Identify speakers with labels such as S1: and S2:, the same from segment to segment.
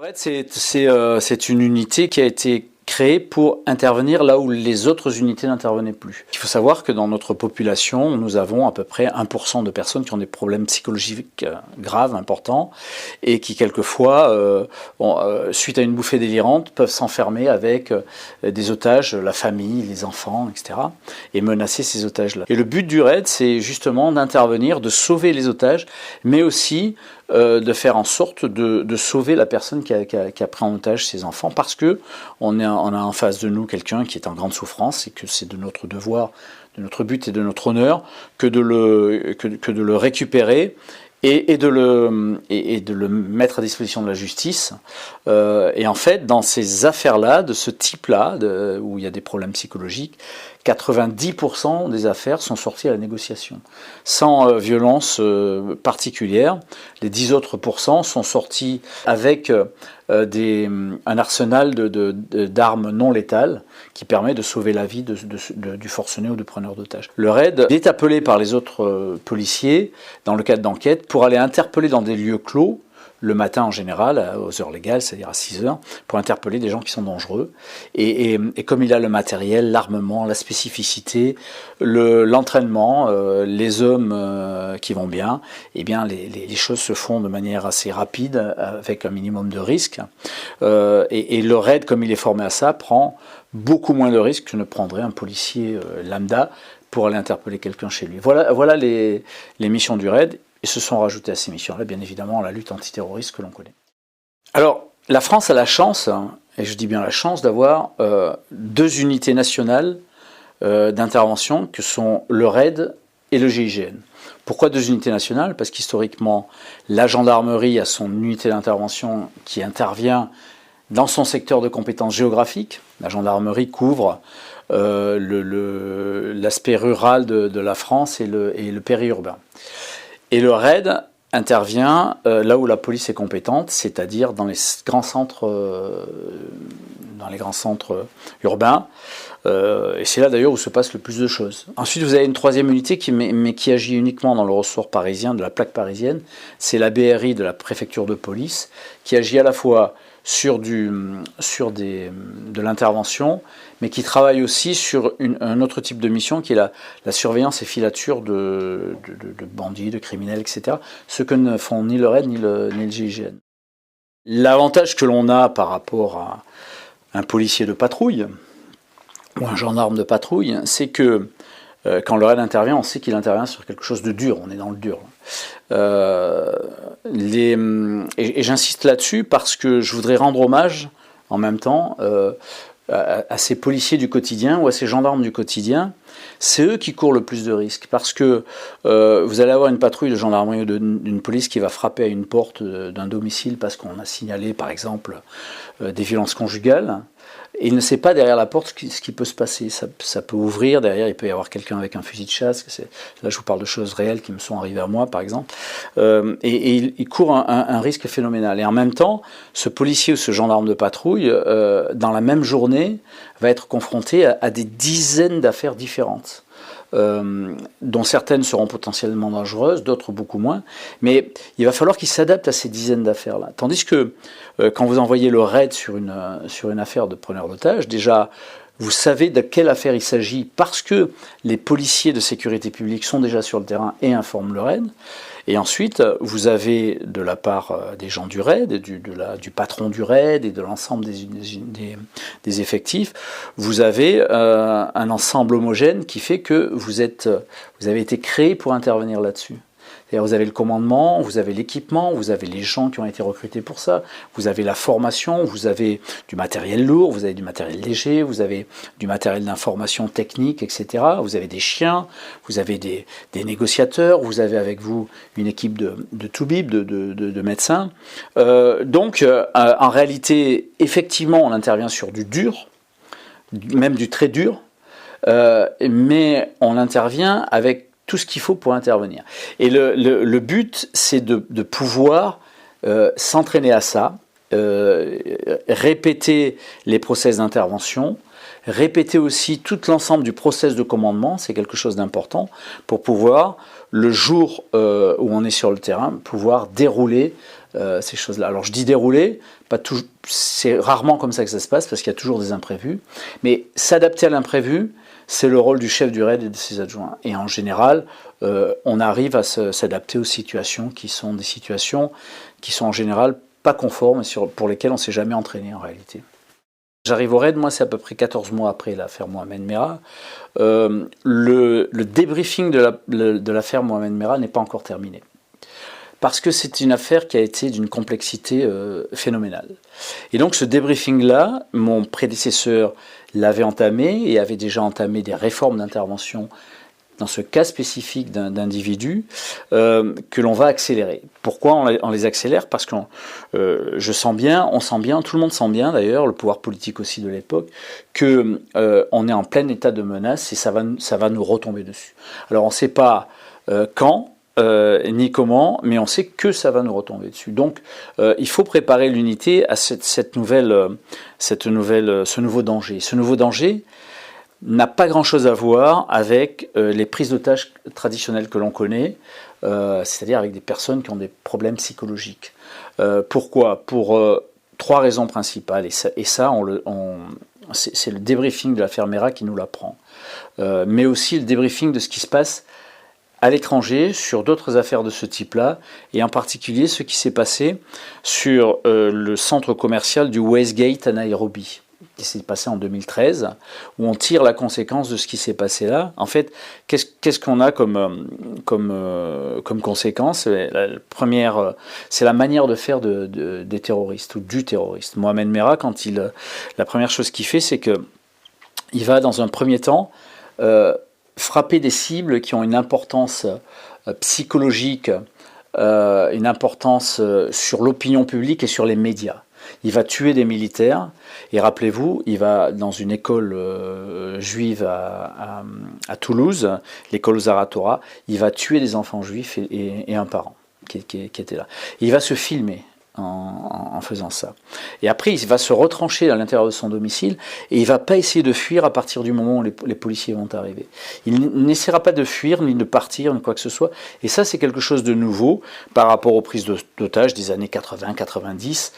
S1: Le RAID, c'est une unité qui a été créée pour intervenir là où les autres unités n'intervenaient plus. Il faut savoir que dans notre population, nous avons à peu près 1% de personnes qui ont des problèmes psychologiques graves, importants, et qui quelquefois, suite à une bouffée délirante, peuvent s'enfermer avec des otages, la famille, les enfants, etc., et menacer ces otages-là. Et le but du RAID, c'est justement d'intervenir, de sauver les otages, mais aussi de faire en sorte de sauver la personne qui a pris en otage ses enfants, parce que on a en face de nous quelqu'un qui est en grande souffrance et que c'est de notre devoir, de notre but et de notre honneur que de le récupérer et de le mettre à disposition de la justice. Et en fait, dans ces affaires-là, de ce type-là, où il y a des problèmes psychologiques, 90% des affaires sont sorties à la négociation, sans violence particulière. Les 10 autres pourcents sont sortis avec un arsenal d'armes non létales qui permet de sauver la vie du forcené ou du preneur d'otages. Le RAID est appelé par les autres policiers, dans le cadre d'enquête, pour aller interpeller dans des lieux clos, le matin en général, aux heures légales, c'est-à-dire à 6 heures, pour interpeller des gens qui sont dangereux. Et comme il a le matériel, l'armement, la spécificité, l'entraînement, les hommes qui vont bien, eh bien les choses se font de manière assez rapide, avec un minimum de risque. Et le RAID, comme il est formé à ça, prend beaucoup moins de risques que ne prendrait un policier lambda pour aller interpeller quelqu'un chez lui. Voilà les missions du RAID. Et se sont rajoutées à ces missions-là, bien évidemment, la lutte antiterroriste que l'on connaît. Alors, la France a la chance, et je dis bien la chance, d'avoir 2 unités nationales d'intervention, que sont le RAID et le GIGN. Pourquoi 2 unités nationales? Parce qu'historiquement, la gendarmerie a son unité d'intervention qui intervient dans son secteur de compétences géographiques. La gendarmerie couvre l'aspect rural de la France et le périurbain. Et le RAID intervient là où la police est compétente, c'est-à-dire dans les grands centres urbains. Et c'est là d'ailleurs où se passe le plus de choses. Ensuite, vous avez une 3e unité qui agit uniquement dans le ressort parisien, de la plaque parisienne. C'est la BRI de la préfecture de police, qui agit à la fois sur de l'intervention, mais qui travaille aussi sur un autre type de mission qui est la surveillance et filature de bandits, de criminels, etc. Ce que ne font ni le RAID ni le GIGN. L'avantage que l'on a par rapport à un policier de patrouille ou un gendarme de patrouille, c'est que quand le RAID intervient, on sait qu'il intervient sur quelque chose de dur, on est dans le dur. Et j'insiste là-dessus parce que je voudrais rendre hommage en même temps à ces policiers du quotidien ou à ces gendarmes du quotidien. C'est eux qui courent le plus de risques, parce que vous allez avoir une patrouille de gendarmerie ou d'une police qui va frapper à une porte d'un domicile parce qu'on a signalé par exemple des violences conjugales. Et il ne sait pas derrière la porte ce qui peut se passer. Ça peut ouvrir, derrière il peut y avoir quelqu'un avec un fusil de chasse. Là je vous parle de choses réelles qui me sont arrivées à moi par exemple. Et il court un risque phénoménal. Et en même temps, ce policier ou ce gendarme de patrouille, dans la même journée, va être confronté à des dizaines d'affaires différentes. Dont certaines seront potentiellement dangereuses, d'autres beaucoup moins, mais il va falloir qu'il s'adapte à ces dizaines d'affaires-là. Tandis que quand vous envoyez le RAID sur une affaire de preneur d'otages, déjà vous savez de quelle affaire il s'agit parce que les policiers de sécurité publique sont déjà sur le terrain et informent le RAID. Et ensuite, vous avez de la part des gens du RAID, du patron du RAID et de l'ensemble des effectifs, vous avez un ensemble homogène qui fait que vous avez été créé pour intervenir là-dessus. C'est-à-dire vous avez le commandement, vous avez l'équipement, vous avez les gens qui ont été recrutés pour ça, vous avez la formation, vous avez du matériel lourd, vous avez du matériel léger, vous avez du matériel d'information technique, etc. Vous avez des chiens, vous avez des négociateurs, vous avez avec vous une équipe de toubibs, de médecins. Donc, en réalité, effectivement, on intervient sur du dur, même du très dur, mais on intervient avec tout ce qu'il faut pour intervenir. Et le but, c'est de pouvoir s'entraîner à ça, répéter les process d'intervention, répéter aussi tout l'ensemble du process de commandement, c'est quelque chose d'important, pour pouvoir, le jour où on est sur le terrain, pouvoir dérouler ces choses-là. Alors je dis dérouler, c'est rarement comme ça que ça se passe, parce qu'il y a toujours des imprévus, mais s'adapter à l'imprévu, c'est le rôle du chef du RAID et de ses adjoints. Et en général, on arrive à s'adapter aux situations qui sont des situations qui sont en général pas conformes et pour lesquelles on ne s'est jamais entraîné en réalité. J'arrive au RAID, moi c'est à peu près 14 mois après l'affaire Mohamed Merah. Le débriefing de l'affaire Mohamed Merah n'est pas encore terminé. Parce que c'est une affaire qui a été d'une complexité phénoménale. Et donc ce débriefing-là, mon prédécesseur l'avait entamé et avait déjà entamé des réformes d'intervention dans ce cas spécifique d'individus que l'on va accélérer. Pourquoi on les accélère? Parce que on sent bien, tout le monde sent bien d'ailleurs, le pouvoir politique aussi de l'époque, que on est en plein état de menace et ça va nous retomber dessus. Alors on ne sait pas quand, ni comment, mais on sait que ça va nous retomber dessus. Donc il faut préparer l'unité à ce nouveau danger. Ce nouveau danger n'a pas grand-chose à voir avec les prises d'otages traditionnelles que l'on connaît, c'est-à-dire avec des personnes qui ont des problèmes psychologiques. Pourquoi? Pour 3 raisons principales, et ça c'est le débriefing de l'affaire Merah qui nous l'apprend, mais aussi le débriefing de ce qui se passe à l'étranger sur d'autres affaires de ce type-là, et en particulier ce qui s'est passé sur le centre commercial du Westgate à Nairobi, qui s'est passé en 2013, où on tire la conséquence de ce qui s'est passé là. En fait, qu'est-ce qu'on a comme conséquence? La première, c'est la manière de faire des terroristes, ou du terroriste. Mohamed Merah, la première chose qu'il fait, c'est qu'il va, dans un premier temps, frapper des cibles qui ont une importance psychologique, une importance sur l'opinion publique et sur les médias. Il va tuer des militaires, et rappelez-vous, il va dans une école juive à Toulouse, l'école Zaratora, il va tuer des enfants juifs et un parent qui était là. Il va se filmer en faisant ça. Et après, il va se retrancher à l'intérieur de son domicile et il ne va pas essayer de fuir à partir du moment où les policiers vont arriver. Il n'essaiera pas de fuir, ni de partir, ni quoi que ce soit. Et ça, c'est quelque chose de nouveau par rapport aux prises d'otages des années 80-90,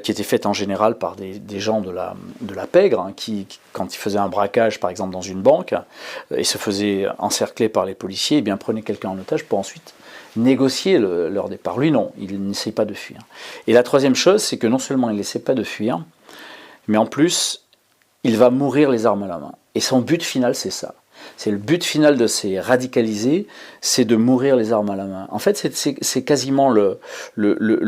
S1: qui étaient faites en général par des gens de la pègre, hein, qui, quand ils faisaient un braquage, par exemple, dans une banque, et se faisaient encercler par les policiers, eh bien, prenaient quelqu'un en otage pour ensuite négocier leur départ. Lui, non, il n'essaie pas de fuir. Et la troisième chose, c'est que non seulement il n'essaie pas de fuir, mais en plus, il va mourir les armes à la main. Et son but final, c'est ça. C'est le but final de ces radicalisés, c'est de mourir les armes à la main. En fait, c'est quasiment le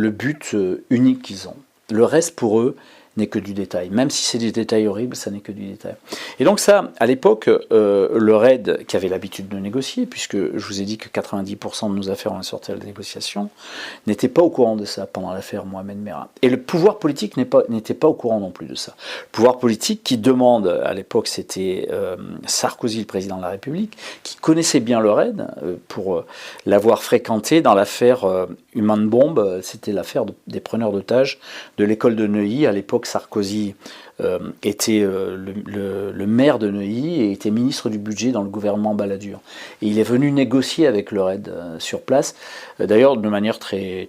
S1: but unique qu'ils ont. Le reste, pour eux, n'est que du détail. Même si c'est des détails horribles, ça n'est que du détail. Et donc ça, à l'époque, le RAID, qui avait l'habitude de négocier, puisque je vous ai dit que 90% de nos affaires ont sorti à la négociation, n'était pas au courant de ça pendant l'affaire Mohamed Merah. Et le pouvoir politique n'était pas au courant non plus de ça. Le pouvoir politique qui demande, à l'époque c'était Sarkozy, le président de la République, qui connaissait bien le RAID, pour l'avoir fréquenté dans l'affaire Human Bomb, c'était l'affaire des preneurs d'otages de l'école de Neuilly. À l'époque, Sarkozy était le maire de Neuilly et était ministre du budget dans le gouvernement Balladur. Et il est venu négocier avec le RAID sur place, d'ailleurs de manière très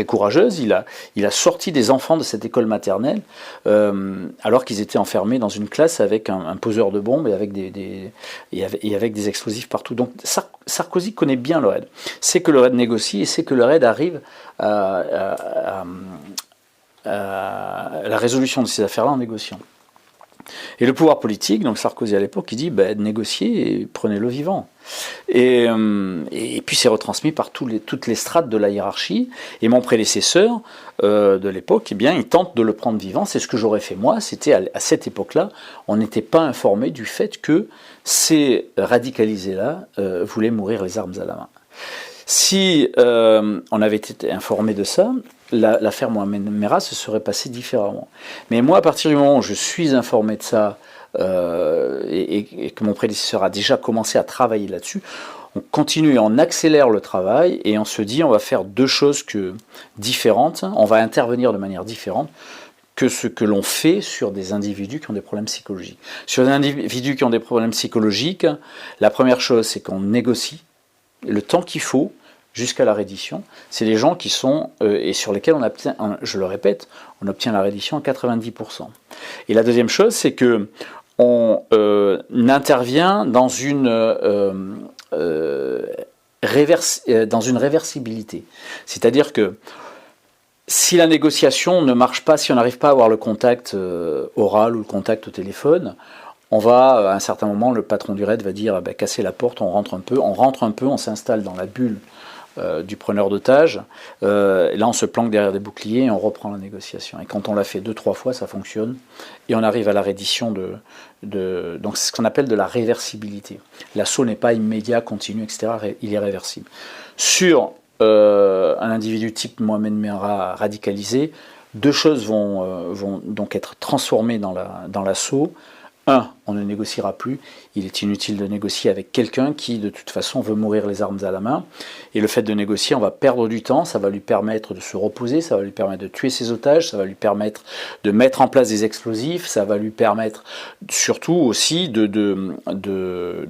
S1: courageuse. Il a sorti des enfants de cette école maternelle alors qu'ils étaient enfermés dans une classe avec un poseur de bombes et avec des explosifs partout. Donc Sarkozy connaît bien le RAID, sait que le RAID négocie et sait que le RAID arrive à la résolution de ces affaires-là en négociant. Et le pouvoir politique, donc Sarkozy à l'époque, il dit négociez et prenez-le vivant. Et puis c'est retransmis par toutes les strates de la hiérarchie. Et mon prédécesseur de l'époque, eh bien, il tente de le prendre vivant. C'est ce que j'aurais fait moi. C'était à cette époque-là, on n'était pas informé du fait que ces radicalisés-là voulaient mourir les armes à la main. Si on avait été informé de ça, l'affaire Mohamed Merah se serait passée différemment. Mais moi, à partir du moment où je suis informé de ça et que mon prédécesseur a déjà commencé à travailler là-dessus, on continue et on accélère le travail et on se dit on va faire deux choses différentes, on va intervenir de manière différente que ce que l'on fait sur des individus qui ont des problèmes psychologiques. Sur des individus qui ont des problèmes psychologiques, la première chose c'est qu'on négocie le temps qu'il faut jusqu'à la reddition, c'est les gens qui sont, et sur lesquels on obtient, je le répète, on obtient la reddition à 90%. Et la deuxième chose, c'est que on intervient dans une réversibilité. C'est-à-dire que si la négociation ne marche pas, si on n'arrive pas à avoir le contact oral ou le contact au téléphone, on va, à un certain moment, le patron du raid va dire casser la porte, on rentre un peu, on s'installe dans la bulle du preneur d'otages. Là, on se planque derrière des boucliers et on reprend la négociation. Et quand on l'a fait 2-3 fois, ça fonctionne. Et on arrive à la reddition donc c'est ce qu'on appelle de la réversibilité. L'assaut n'est pas immédiat, continu, etc. Il est réversible. Sur un individu type Mohamed Merah radicalisé, deux choses vont donc être transformées dans l'assaut. On ne négociera plus. Il est inutile de négocier avec quelqu'un qui, de toute façon, veut mourir les armes à la main. Et le fait de négocier, on va perdre du temps. Ça va lui permettre de se reposer. Ça va lui permettre de tuer ses otages. Ça va lui permettre de mettre en place des explosifs. Ça va lui permettre surtout aussi de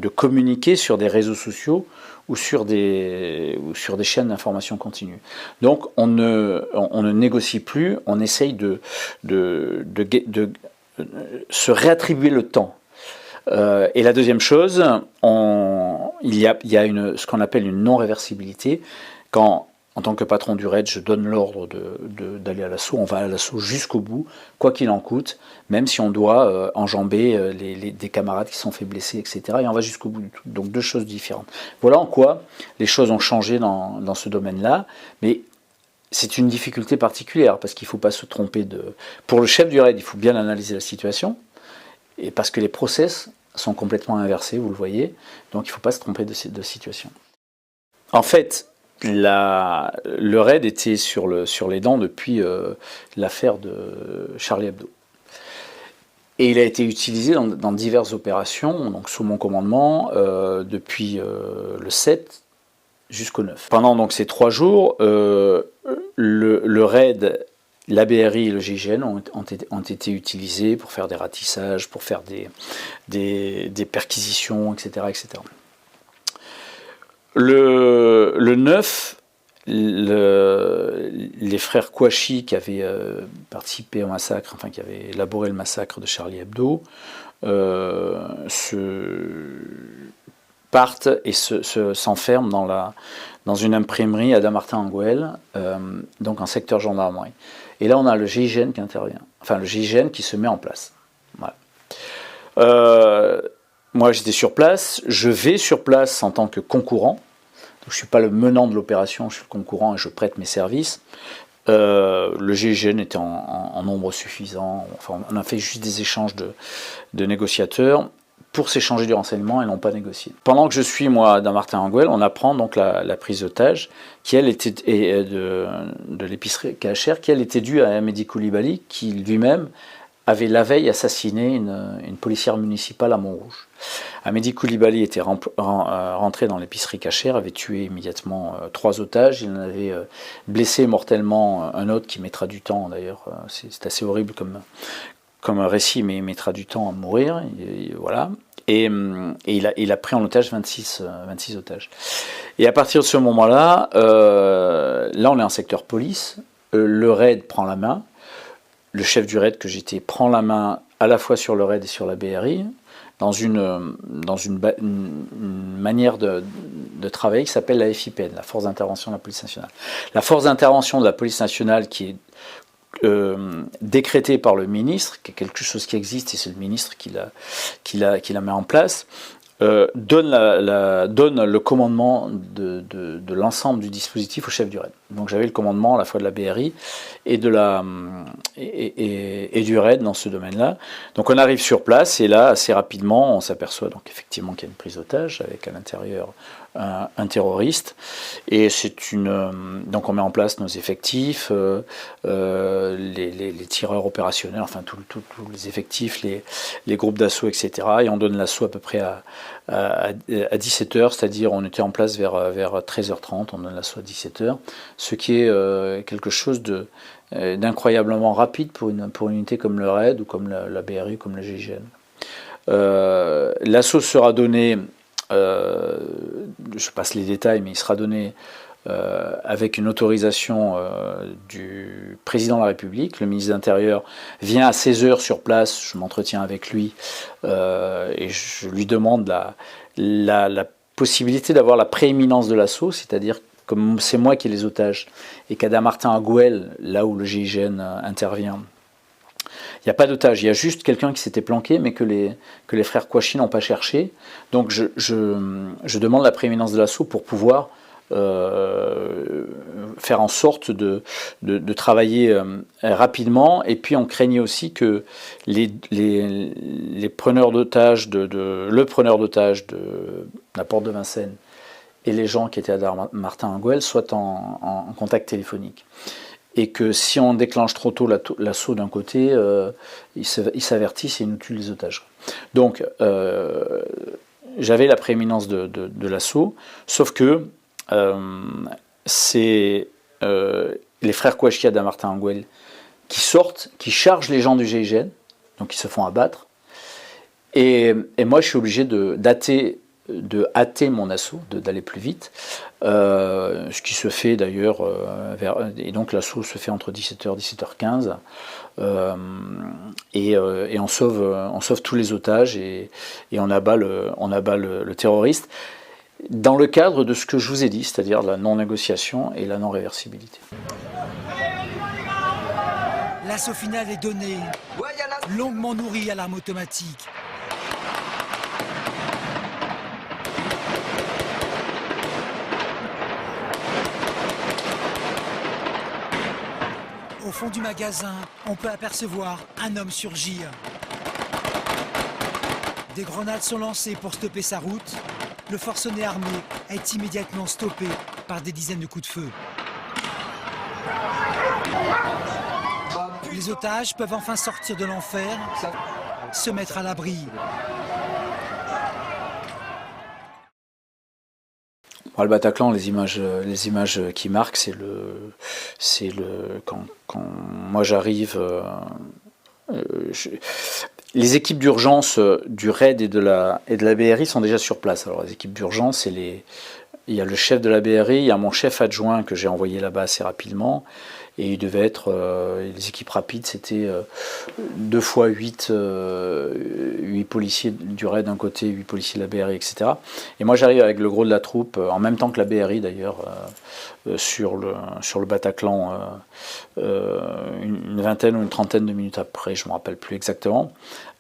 S1: communiquer sur des réseaux sociaux ou sur des chaînes d'information continue. Donc, on ne négocie plus. On essaye de se réattribuer le temps. Et la deuxième chose, il y a ce qu'on appelle une non-réversibilité. Quand, en tant que patron du raid, je donne l'ordre d'aller à l'assaut, on va à l'assaut jusqu'au bout, quoi qu'il en coûte, même si on doit enjamber des camarades qui sont fait blesser, etc. Et on va jusqu'au bout du tout. Donc deux choses différentes. Voilà en quoi les choses ont changé dans ce domaine-là. Mais c'est une difficulté particulière, parce qu'il ne faut pas se tromper Pour le chef du raid, il faut bien analyser la situation, et parce que les process sont complètement inversés, vous le voyez, donc il ne faut pas se tromper de situation. En fait, le raid était sur les dents depuis l'affaire de Charlie Hebdo. Et il a été utilisé dans diverses opérations, donc sous mon commandement, depuis le 7 jusqu'au 9. Pendant donc ces 3 jours, le raid, la BRI et le GIGN ont été utilisés pour faire des ratissages, pour faire des perquisitions, etc. etc. Le 9, les frères Kouachi qui avaient participé au massacre, enfin qui avaient élaboré le massacre de Charlie Hebdo, partent et s'enferment dans une imprimerie à Dammartin-en-Goële, donc en secteur gendarmerie. Et là, on a le GIGN qui intervient, enfin le GIGN qui se met en place. Voilà. Moi, j'étais sur place, je vais sur place en tant que concourant, donc, je ne suis pas le menant de l'opération, je suis le concourant et je prête mes services. Le GIGN était en nombre suffisant, enfin, on a fait juste des échanges de négociateurs pour s'échanger du renseignement et n'ont pas négocié. Pendant que je suis, moi, à Dammartin-en-Goële, on apprend donc la prise d'otage, qui, elle, était de l'épicerie KHR, qui, elle, était due à Mehdi Koulibaly, qui, lui-même, avait la veille assassiné une policière municipale à Montrouge. Mehdi Koulibaly était rentré dans l'épicerie KHR, avait tué immédiatement 3 otages, il en avait blessé mortellement un autre qui mettra du temps, d'ailleurs, c'est assez horrible comme un récit, mais il mettra du temps à mourir, et voilà. Et il a pris en otage 26 otages. Et à partir de ce moment-là, là on est en secteur police, le raid prend la main, le chef du raid que j'étais prend la main à la fois sur le raid et sur la BRI, dans une manière de travail qui s'appelle la FIPN, la Force d'intervention de la police nationale. La Force d'intervention de la police nationale qui est décrété par le ministre, qui est quelque chose qui existe et c'est le ministre qui la met en place, donne le commandement de l'ensemble du dispositif au chef du raid. Donc j'avais le commandement à la fois de la BRI et du raid dans ce domaine-là. Donc on arrive sur place et là assez rapidement on s'aperçoit donc effectivement qu'il y a une prise d'otage avec à l'intérieur un terroriste et donc on met en place nos effectifs, les tireurs opérationnels, enfin tous les effectifs, les groupes d'assaut, etc. Et on donne l'assaut à peu près à 17h, c'est-à-dire on était en place vers 13h30, on donne l'assaut à 17h, ce qui est quelque chose d'incroyablement rapide pour une unité comme le RAID ou comme la BRI, comme le GIGN. L'assaut sera donné, je passe les détails, mais il sera donné avec une autorisation du président de la République. Le ministre de l'Intérieur vient à 16h sur place, je m'entretiens avec lui et je lui demande la possibilité d'avoir la prééminence de l'assaut, c'est-à-dire comme c'est moi qui ai les otages et qu'Adamartin à Gouel, là où le GIGN intervient, il n'y a pas d'otage, il y a juste quelqu'un qui s'était planqué, mais que les frères Kouachi n'ont pas cherché. Donc je demande la prééminence de l'assaut pour pouvoir faire en sorte de travailler rapidement. Et puis on craignait aussi que les preneurs d'otages, le preneur d'otages de la porte de Vincennes et les gens qui étaient à Martin-Gouel soient en contact téléphonique. Et que si on déclenche trop tôt l'assaut d'un côté, ils s'avertissent et ils nous tuent les otages. Donc j'avais la prééminence de l'assaut, sauf que c'est les frères Kouachi à Martin-Gouel qui sortent, qui chargent les gens du GIGN, donc ils se font abattre. Et moi je suis obligé de hâter mon assaut, d'aller plus vite, ce qui se fait d'ailleurs, et donc l'assaut se fait entre 17h et 17h15, et on sauve tous les otages et on abat le terroriste, dans le cadre de ce que je vous ai dit, c'est-à-dire la non-négociation et la non-réversibilité.
S2: L'assaut final est donné, longuement nourri à l'arme automatique. Au fond du magasin, on peut apercevoir un homme surgir. Des grenades sont lancées pour stopper sa route. Le forcené armé est immédiatement stoppé par des dizaines de coups de feu. Les otages peuvent enfin sortir de l'enfer, se mettre à l'abri.
S1: Le Bataclan, les images qui marquent, c'est quand moi j'arrive. Les équipes d'urgence du RAID et de la BRI sont déjà sur place. Alors les équipes d'urgence, il y a le chef de la BRI, il y a mon chef adjoint que j'ai envoyé là-bas assez rapidement. Et il devait être, les équipes rapides, c'était 2 fois 8 policiers du RAID d'un côté, 8 policiers de la BRI, etc. Et moi j'arrive avec le gros de la troupe, en même temps que la BRI d'ailleurs, sur le Bataclan, une vingtaine ou une trentaine de minutes après, je ne me rappelle plus exactement.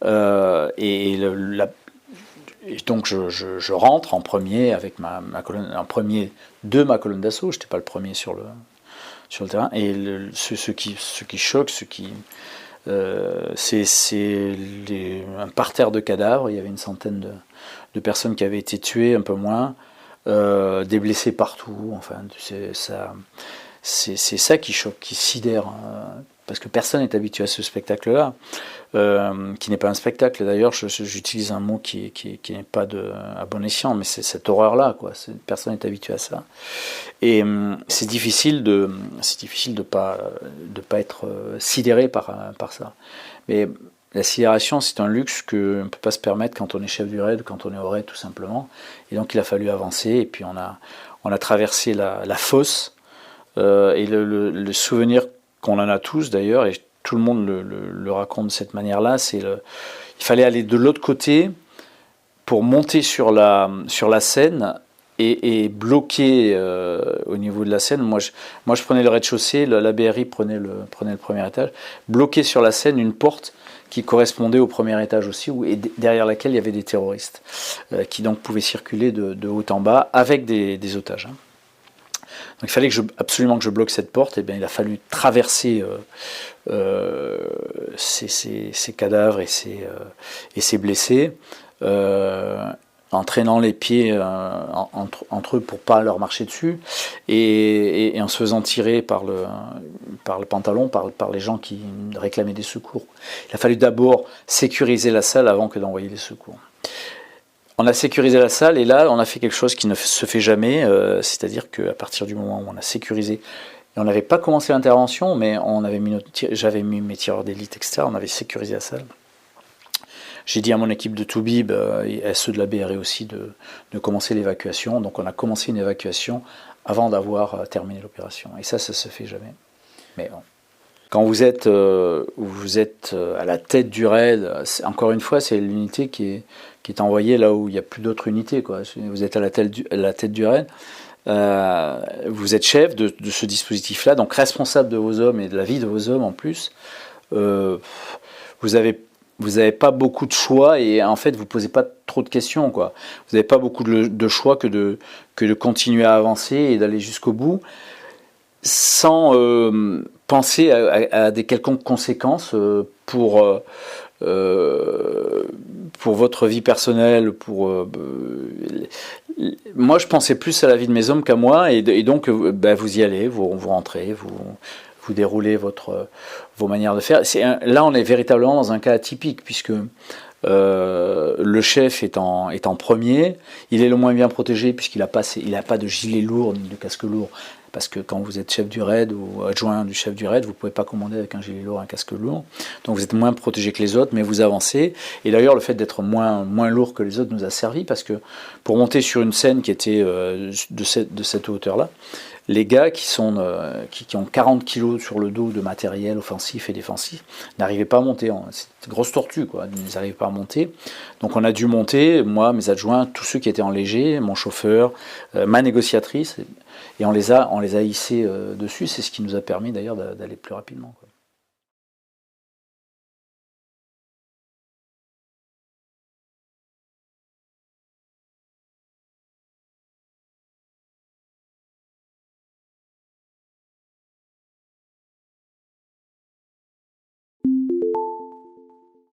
S1: Et donc je rentre en premier avec ma colonne, en premier de ma colonne d'assaut, je n'étais pas le premier sur le terrain, et ce qui choque, c'est un parterre de cadavres. Il y avait une centaine de personnes qui avaient été tuées, un peu moins, des blessés partout. Enfin, c'est ça qui choque, qui sidère, parce que personne n'est habitué à ce spectacle-là, qui n'est pas un spectacle. D'ailleurs, j'utilise un mot qui n'est pas à bon escient, mais c'est cette horreur-là, quoi. Personne n'est habitué à ça. Et c'est difficile de pas être sidéré par ça. Mais la sidération, c'est un luxe qu'on ne peut pas se permettre quand on est chef du RAID, quand on est au RAID tout simplement. Et donc il a fallu avancer, et puis on a traversé la fosse, et le souvenir qu'on en a tous d'ailleurs, et tout le monde le raconte de cette manière-là, il fallait aller de l'autre côté pour monter sur la Seine et bloquer au niveau de la Seine. Moi je prenais le rez-de-chaussée, la BRI prenait le premier étage, bloquer sur la Seine une porte qui correspondait au premier étage aussi, et derrière laquelle il y avait des terroristes qui donc pouvaient circuler de haut en bas avec des otages. Donc il fallait absolument que je bloque cette porte, et bien il a fallu traverser ces cadavres et ces blessés, en traînant les pieds entre eux pour ne pas leur marcher dessus, et en se faisant tirer par le pantalon par les gens qui réclamaient des secours. Il a fallu d'abord sécuriser la salle avant que d'envoyer les secours. On a sécurisé la salle, et là on a fait quelque chose qui ne se fait jamais, c'est-à-dire qu'à partir du moment où on a sécurisé, et on n'avait pas commencé l'intervention, mais j'avais mis mes tireurs d'élite, etc. On avait sécurisé la salle. J'ai dit à mon équipe de Toubib et à ceux de la BRI aussi de commencer l'évacuation. Donc on a commencé une évacuation avant d'avoir terminé l'opération. Et ça se fait jamais. Mais bon. Quand vous êtes à la tête du raid, encore une fois, c'est l'unité qui est envoyée là où il n'y a plus d'autres unités, quoi. Vous êtes à la tête du raid, vous êtes chef de ce dispositif-là, donc responsable de vos hommes et de la vie de vos hommes en plus. Vous avez pas beaucoup de choix et en fait vous posez pas trop de questions, quoi. Vous n'avez pas beaucoup de choix que de continuer à avancer et d'aller jusqu'au bout sans penser à des quelconques conséquences pour votre vie personnelle. Moi je pensais plus à la vie de mes hommes qu'à moi et donc vous y allez, vous rentrez, vous déroulez vos manières de faire. Là, on est véritablement dans un cas atypique, puisque le chef est en premier, il est le moins bien protégé, puisqu'il n'a pas de gilet lourd ni de casque lourd, parce que quand vous êtes chef du raid ou adjoint du chef du raid, vous ne pouvez pas commander avec un gilet lourd, un casque lourd, donc vous êtes moins protégé que les autres, mais vous avancez. Et d'ailleurs, le fait d'être moins lourd que les autres nous a servi, parce que pour monter sur une scène qui était de cette hauteur-là, les gars qui ont 40 kilos sur le dos de matériel offensif et défensif n'arrivaient pas à monter. C'est une grosse tortue, quoi. Ils n'arrivaient pas à monter. Donc on a dû monter, moi, mes adjoints, tous ceux qui étaient en léger, mon chauffeur, ma négociatrice, et on les a hissés dessus. C'est ce qui nous a permis d'ailleurs d'aller plus rapidement, quoi.